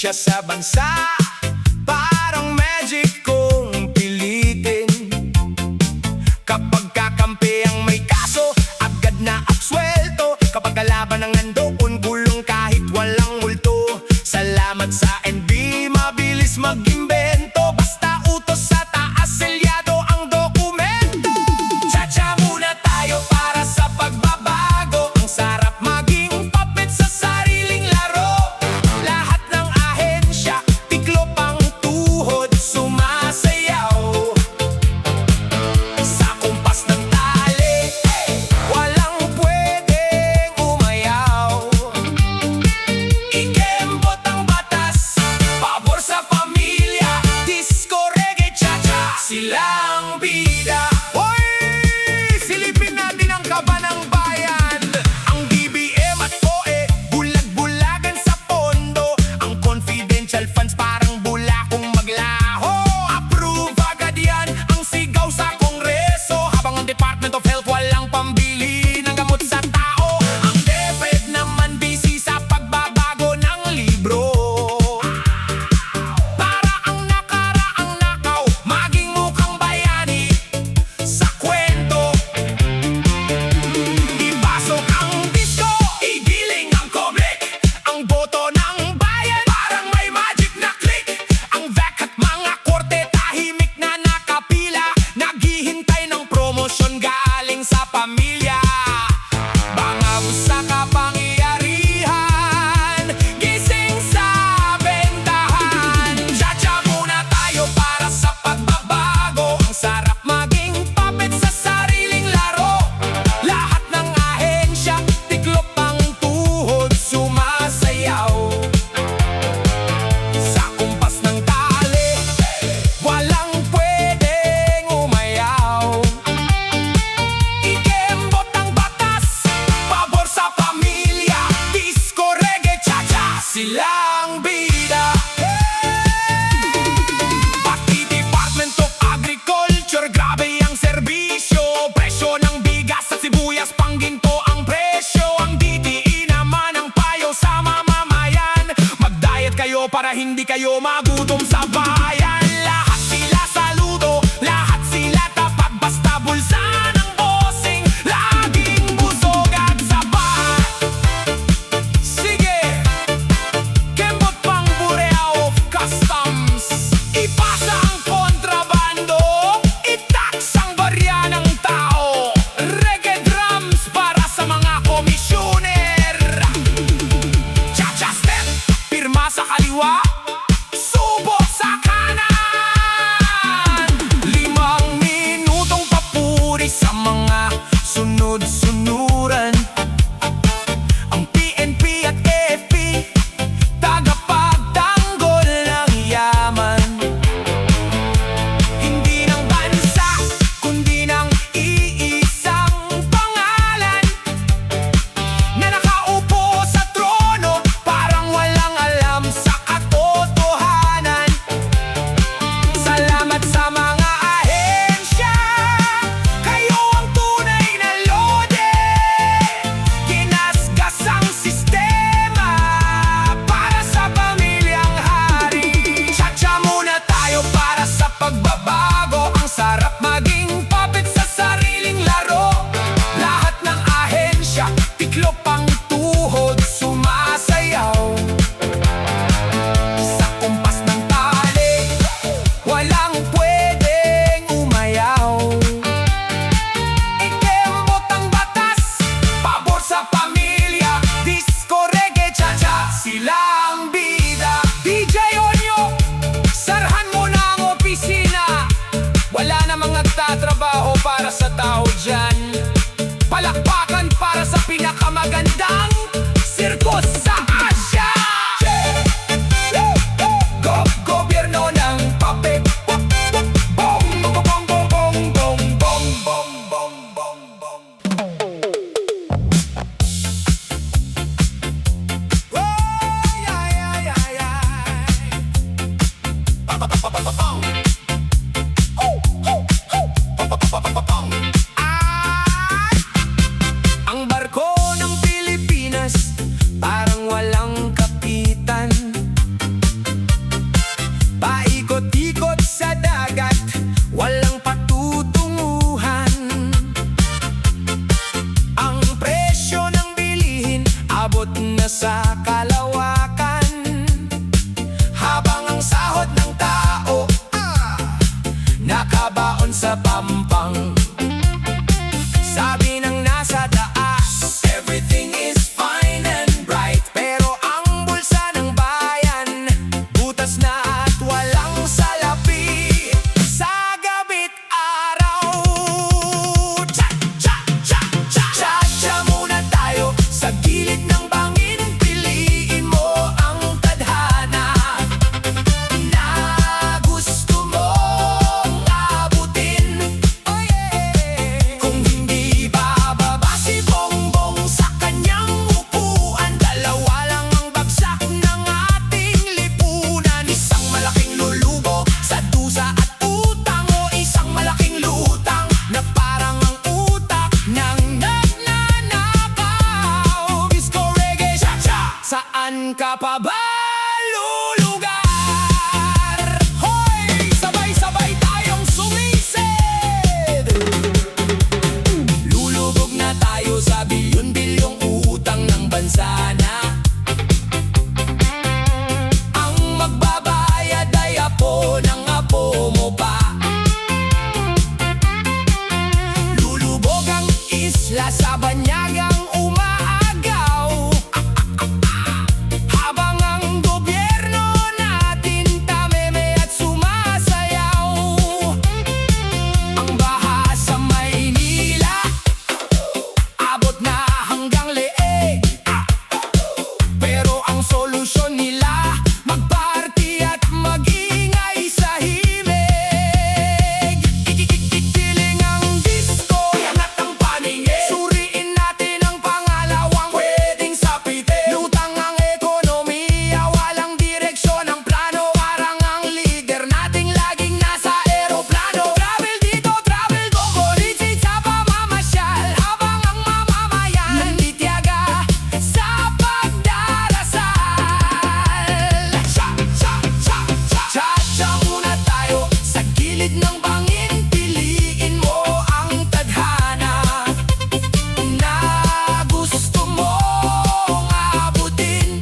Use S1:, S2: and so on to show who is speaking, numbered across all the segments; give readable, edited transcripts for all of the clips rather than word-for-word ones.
S1: siya sa bansa. Parang magic kung pilitin. Kapag kakampi ang may kaso, agad na absuelto. Kapag kalaban ang nandoon, gulong kahit walang multo. Salamat sa NB, mabilis mag-imbento. Basta utos sa taas, selyado ang dokumento. Cha-cha muna tayo para sa pagbabago. Ang sarap maging puppet sa sariling laro. Lahat ng ahensya, tiklop ang tuhod, sumasayaw. Sa kumpas ng tali, walang pwedeng umayaw. Ikembot ang batas, pabor sa pamilya. Disco, reggae, cha-cha, silang bida. Hoy! Silipin natin ang kaba ng bayan. Ang DBM at OE, bulag-bulagan sa pondo. Ang confidential funds parang bulakong maglaho. Approve agad yan ang sigaw sa kongreso. Habang ang Department of Health walang pambili ng gamot sa tao. Ang DepEd naman busy sa pagbabago ng libro. Para ang nakaraang nakaw maging mukhang bayani sa kwento. Ipasok ang disco, igiling ang comic. Ang boto ng bayan parang may magic na click. Ang VAC at mga korte tahimik na nakapila. Naghihintay ng promosyon galing sa pamilya. Bangab sa kapangyarihan, gising sa bentahan. Cha-cha muna tayo para sa pagbabago. Ang sarap maging puppet sa sariling laro. Lahat ng ahensya, tiklop ang tuhod, sumasayaw. Sa kumpas ng tali, walang pwedeng umayaw. Ikembot ang batas, pabor sa pamilya. Disco, reggae, cha-cha, silang bida. Pati Department of Agriculture, grabe ang serbisyo. Presyo ng bigas at sibuyas, pangginto ang presyo. Ang DTI naman ang payo sa mamamayan. Mag-diet kayo para hindi kayo magutom sa bayan. Lahat sila saludo, lahat sila tapat. Basta bulsa ng bossing, laging busog at sapat. Sige, kembot pang Bureau of Customs. Ipasa ang kontrabando, i-tax ang barya ng tao. Reggae drums para sa mga komisyoner. Cha-cha step, pirma sa kaliwa, subo sa kanan. 5 minutong papuri sa mga sunod-sunuran. Ang PNP at AFP, tagapagtanggol ng yaman. Hindi ng bansa, kundi ng iisang pangalan na nakaupo sa trono, parang walang alam sa katotohanan. Salamat sa mga ahensya, kayo ang tunay na lode. Ginasgas ang sistema para sa pamilyang hari. Cha-cha muna tayo para sa pagbabago. Ang sarap maging puppet sa sariling laro. Lahat ng ahensya, tiklop ang tuhod, sumasayaw. Sa kumpas ng tali, walang pwedeng umayaw. Ikembot ang batas, pabor sa pamilya. Disco, reggae, cha-cha, silang bida. DJ Onyo, sarhan mo na ang opisina. Wala namang nagtatrabaho para sa tao dyan. Palakpakan para sa pinakamagandang sirkus sa Asya. Gobyerno ng puppet. Bong, bong, bong, bong, bong, bong, bong, bong, bong, bong, bong. Oh, yeah, yeah, yeah, yeah. Pa-pa-pa-pa-pa-pong. Ho, ho, ho. Pa-pa-pa-pa-pa-pong. Ang barko ng Pilipinas, parang walang kapitan. kapabalo-lugar. Hoy! Sabay-sabay tayong sumisid. Lulubog na tayo sa bilyon-bilyong utang ng bansa na ang magbabayad ay apo ng apo mo pa. Lulubog ang isla sa banyagang umaagaw, habang ang gobyerno natin tameme at sumasayaw. Ang baha sa Maynila abot na hanggang leeg, pero ang solusyon nila magparty at mag-ingay sa himig. Ikikiling ang disco, angat ang paningin. Suriin natin ang pangalawang pwedeng sapitin. Lutang ang ekonomiya, walang direksyon ang plano. Parang ang leader nating laging nasa eroplano. Travel dito, travel doon, litid sa pamamasyal, habang ang mamamayan nanditiyaga sa pagdarasal. Cha-cha muna tayo sa gilid ng bangin. Piliin mo ang tadhana na gusto mong abutin.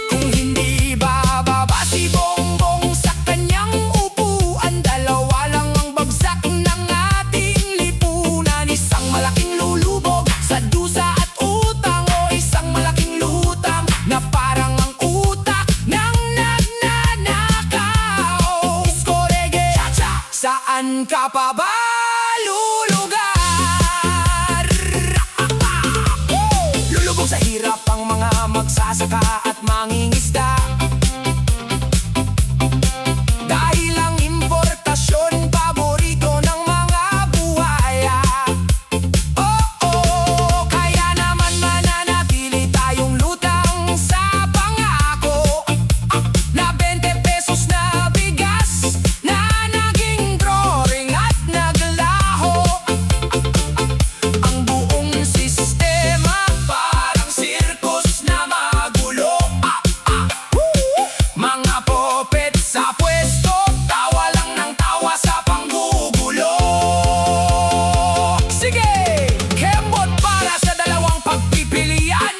S1: Kung hindi bababa si Bongbong sa kanyang upuan, dalawa lang ang bagsak ng ating lipunan. Isang malaking lulubog sa dusa at utang, o isang malaking lutang na parang ang utak ng nagnanakaw. Disco reggae, cha-cha, saan ka pa ba lulugar? Lulubog sa hirap ang mga magsasaka at mangingisda, dahil ang importasyon paborito ng mga buhaya. Kaya naman mananatili tayong lutang sa pangako na 20 pesos na bigas na naging drawing at naglaho. Ang buong sistema parang circus na magulo. Mga puppet sa pwesto, tawa lang ng tawa sa panggugulo. Sige, kembot para sa dalawang pagpipilian.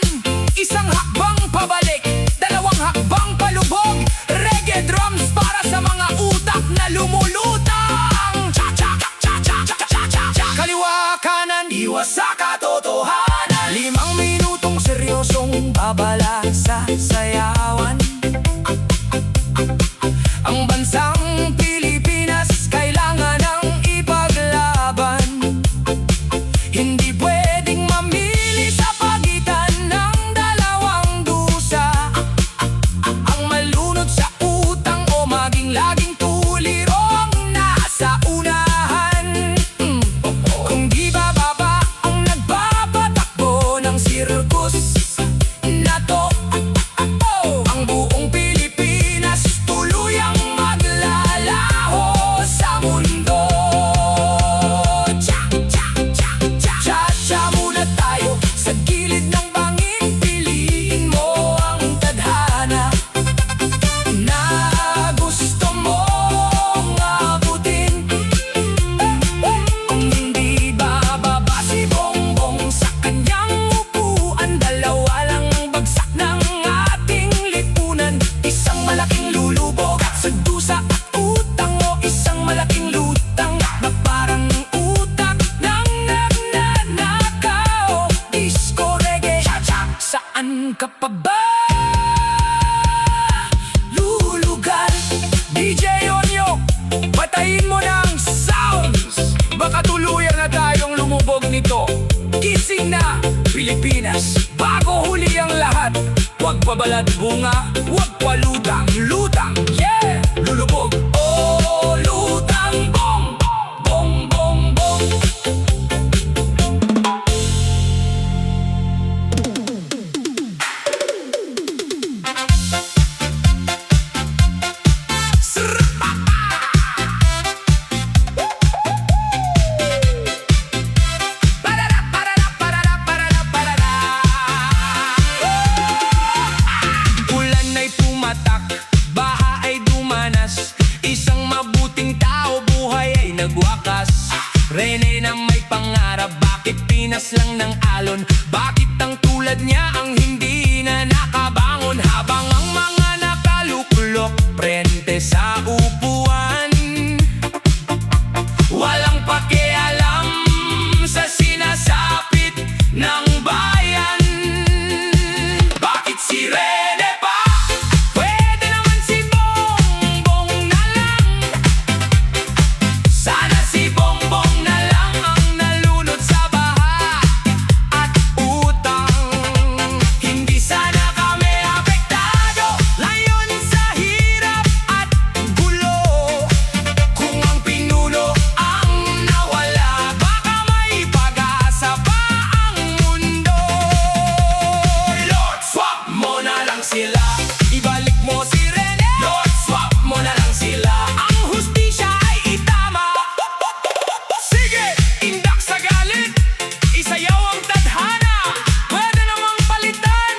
S1: Isang hakbang pabalik, dalawang hakbang palubog. Reggae drums para sa mga utak na lumulutang. Cha-cha-cha-cha-cha-cha-cha. Kaliwa kanan, iwas sa katotohanan. 5 minutong seryosong babala sa sayawan. Ang bansang Pilipinas kailangan ng ipaglaban. Hindi pwedeng mamili sa pagitan ng dalawang dusa, ang malunod sa utang o maging laging tuliro ang nasa unahan. Kung di bababa ang nagpapatakbo ng circus na to, ang buong Pilipinas tuluyang maglalaho sa mundo. Cha-cha muna tayo sa gilid ng bangin. Piliin mo ang tadhana na gusto mong abutin. Kung hindi bababa si Bongbong sa kanyang upuan, dalawa lang ang bagsak ng ating lipunan. Isang malaking lulubog sa dusa at utang, o isang malaking lutang na parang utak ng nagnanakaw. Disco reggae, cha-cha, saan ka pa ba lulugar? DJ Onyo, patayin mo ng sounds, baka tuluyan na tayong lumubog nito. Gising na Pilipinas, bago huli ang lahat. Huwag pabalat bunga, huwag palutang, lutang, yeah! Lulubog, oh lutang, bong, bong, bong, bong. na may pangarap. Bakit Pinas lang ng alon? Bakit ang tulad niya ang hindi na nakabangon? Habang ang mga nakaluklok prente sa upuan, walang pakialam sa sinasapit ng bayan. Bakit si Rene pa? Pwede naman si Bongbong na lang. Sana si Bongbong na lang ang nalunod sa baha at utang. Hindi sana kami apektado layon sa hirap at gulo. Kung ang pinuno ang nawala, baka may pag-asa pa ang mundo. Lord, swap mo na lang sila. Ibalik mo si Rene. Lord, swap mo na lang sila. Ang hustisya ay itama. Sige, indak sa galit, isayaw ang tadhana. Pwede namang palitan.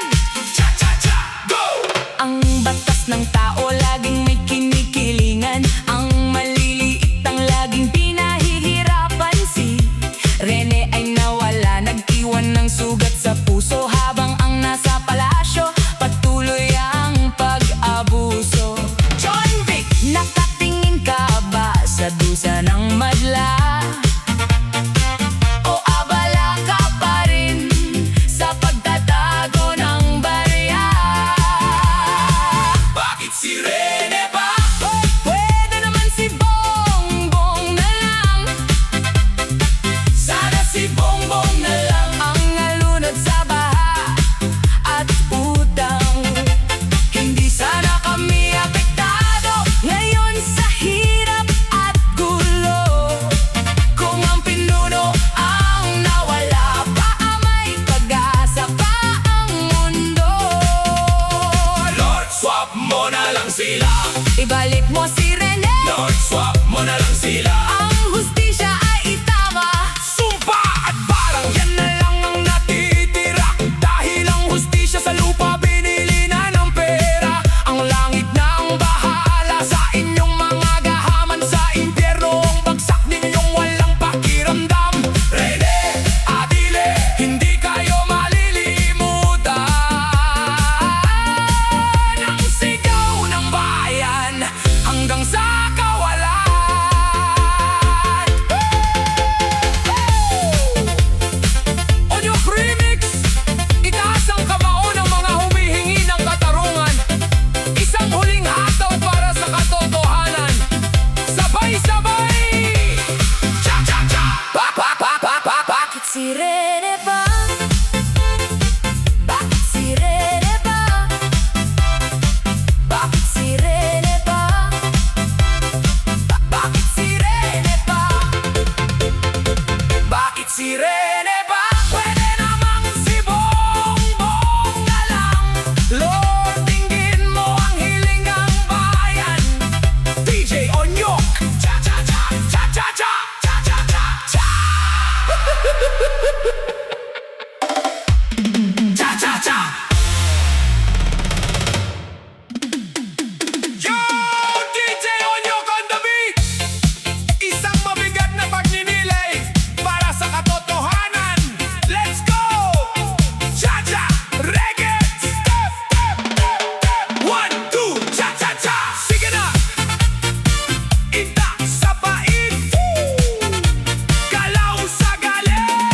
S1: Cha-cha-cha, go!
S2: Ang batas ng tao laging may kinikilingan. Ang maliliit ang laging pinahihirapan. Si Rene ay nawala, nag-iwan ng sugat sa puso. Habang ang nasa palasyo, patuloy ang pag-abuso. John Vic, nakatingin ka ba sa dusa ng madla? O abala ka pa rin sa pagtatago ng barya?
S1: Bakit si Rene pa?
S2: Pwede naman si Bongbong na lang.
S1: Sana si Bongbong na lang
S2: Ang nalunod sa baha at utang. Hindi sana kami apektado ngayon sa hirap at gulo. Kung ang pinuno ang nawala, baka may pag-asa pa ang mundo.
S1: Lord, swap mo na lang sila.
S2: Ibalik mo si Rene.
S1: Lord, swap mo na lang sila.
S2: Ang hustisya ay itama.
S1: Sumpa at parang yan na lang ang natitira. Dahil ang hustisya sa lupa binili na ng pera. Ang langit na ang bahala sa inyong mga gahaman. Sa impyerno ang bagsak ninyong walang pakiramdam. Rene, Adile, hindi kayo malilimutan. Ang sigaw ng bayan hanggang sa kawalan. Onyok Remix, itaas ang kamao ng mga humihingi ng katarungan. Isang huling hataw para sa katotohanan. Sabay-sabay! Cha-cha-cha!
S2: Bakit si Rene ba? Bakit si Rene ba? Bakit si Rene ba?
S1: Bakit si Rene pa? Bakit si Rene pa? Pwede namang si Bongbong na lang. Lord, tingin mo ang hiling ng bayan. DJ Onyok, cha-cha-cha, cha-cha-cha, cha-cha-cha, cha. Cha-cha-cha. Yo, DJ Onyok on the beat. Isang mabigat na pagninilay para sa katotohanan. Let's go! Cha-cha, reggae, step, step, step, step. 1, 2, cha-cha-cha. Sige na! Itak sa pait. Galaw sa galit.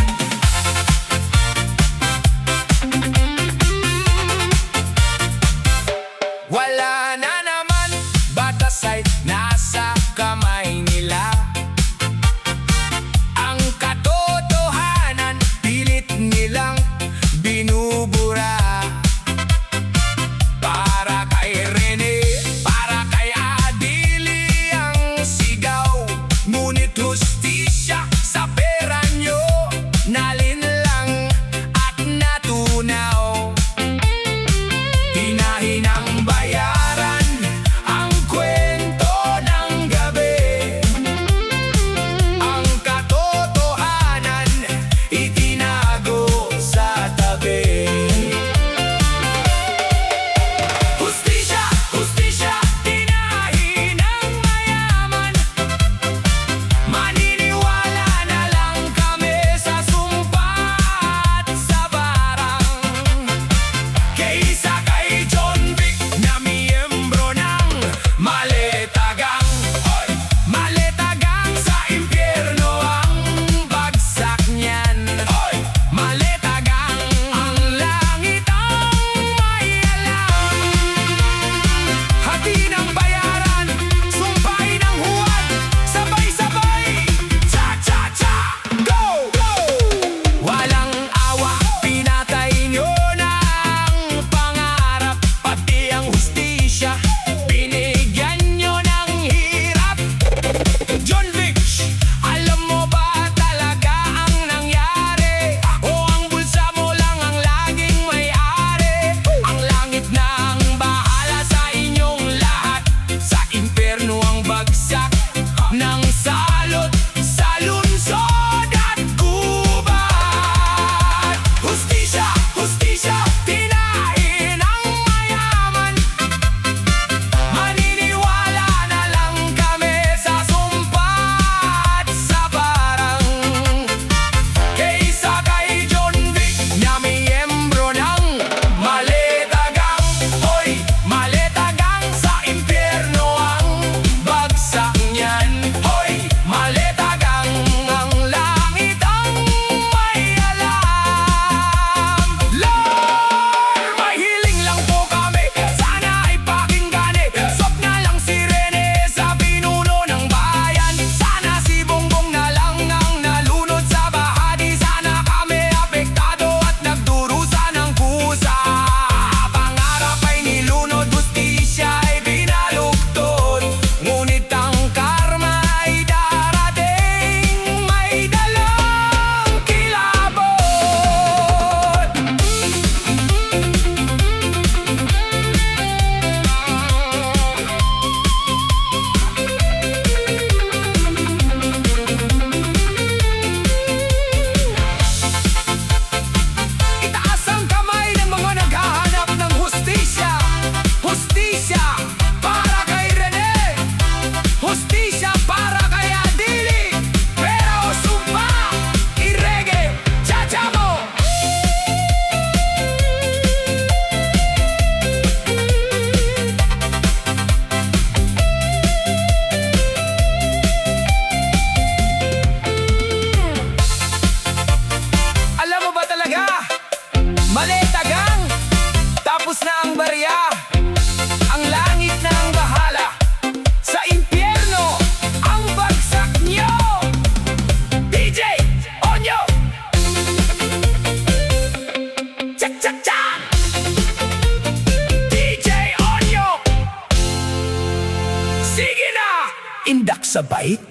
S1: sa bait,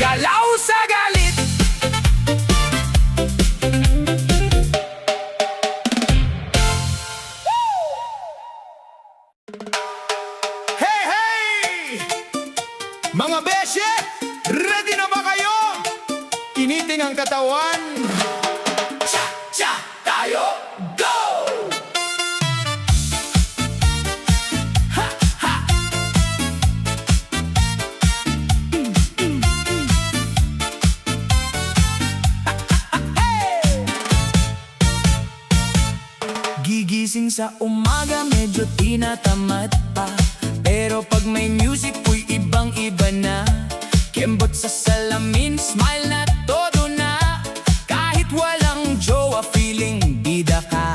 S1: galaw sa galit. Hey, hey! Mga besye, ready na ba kayo? Initing ang katawan. Cha-cha tayo, go! Ha, ha! Gigising sa umaga, medyo tinatamad pa. Pero pag may music, uy, ibang-iba na. Kembot sa salamin, smile na todo na. Kahit walang jowa, feeling bida ka.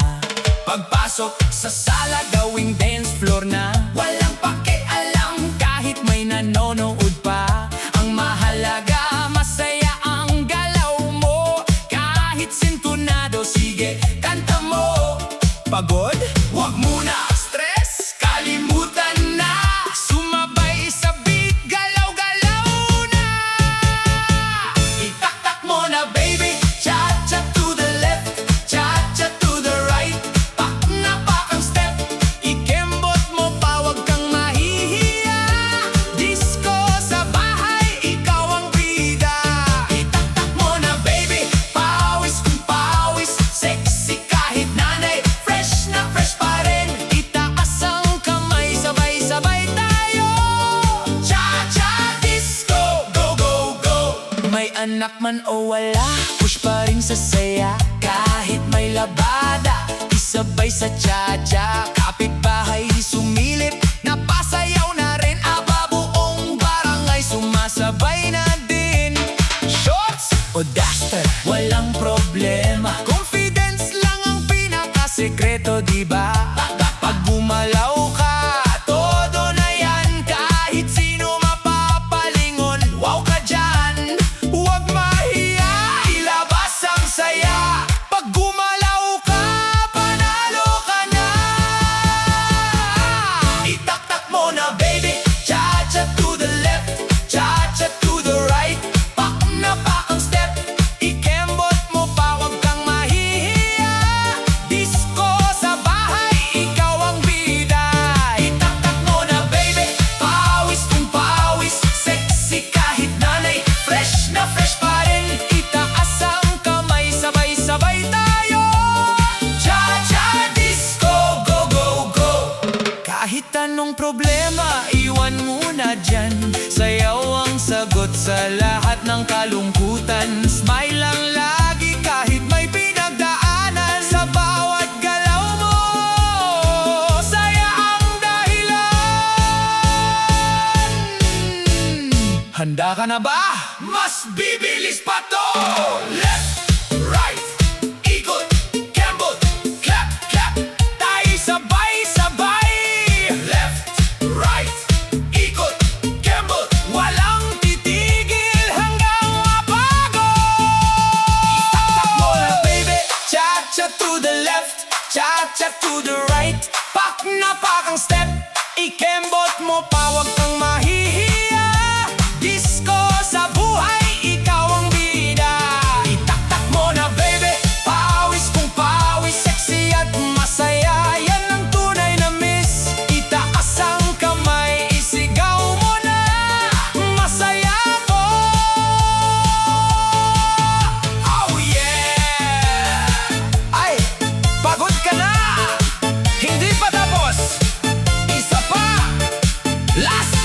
S1: Pagpasok sa sala, gawing dance floor na. Walang pakialam, kahit may nanonood pa. Ang mahalaga, masaya ang galaw mo. Kahit sintunado, sige, kanta mo. Pagod? Huwag muna. Stress? Kalimutan na. Sumabay sa beat, galaw-galaw na. Itaktak mo na, baby. Cha-cha to the left, cha-cha to the right. Pak na pak ang step. Ikembot mo pa, huwag kang mahihiya. Disco sa bahay, ikaw ang bida. Itaktak mo na, baby. Pawis kung pawis, sexy kahit nanay. Fresh na fresh pa rin. Itaas ang kamay, sabay-sabay tayo. Cha-cha disco, go, go, go. May anak man o wala, push pa rin sa saya. Kahit may labada, isabay sa cha-cha. Kapitbahay sumilip, napasayaw na rin. Aba, buong barangay sumasabay na din. Shorts o duster, walang problema. Confidence lang ang pinakasekreto, diba? Pag gumalaw ka, todo na yan. Kahit sino mapapalingon, wow ka dyan. Huwag mahiya, ilabas ang saya. Pag gumalaw ka, panalo ka na. Itaktak mo na, baby. Cha-cha to the left, cha-cha to the right. Pak na pak ang step. Ikembot mo pa, huwag kang mahihiya. Disco sa bahay, ikaw ang bida. Itaktak mo na, baby. Pawis kung pawis, sexy kahit nanay. Fresh na fresh pa rin. Itaas ang kamay, sabay-sabay tayo. Cha-cha disco, go, go, go. Kahit anong problema, iwan muna dyan. Sayaw ang sagot sa lahat ng kalungkutan. Smile lang lagi kahit may pinagdaanan. Sa bawat galaw mo, saya ang dahilan. Handa ka na ba? Mas bibilis pa to. Left, right, ikot, kembot, clap, clap. Tayo sabay-sabay. Left, right, ikot, kembot. Walang titigil hanggang mapagod. Itaktak mo na, baby. Cha-cha to the left, cha-cha to the right. Pak na pak ang step. Ikembot mo pa, huwag kang mahihiya. Disco sa buhay, ikaw ang bida. Itaktak mo na, baby. Pawis kung pawis, sexy at masaya. Yan ang tunay na miss. Itaas ang kamay, isigaw mo na. Masaya ko. Oh yeah! Ay, pagod ka na. Hindi pa tapos. Isa pa. Last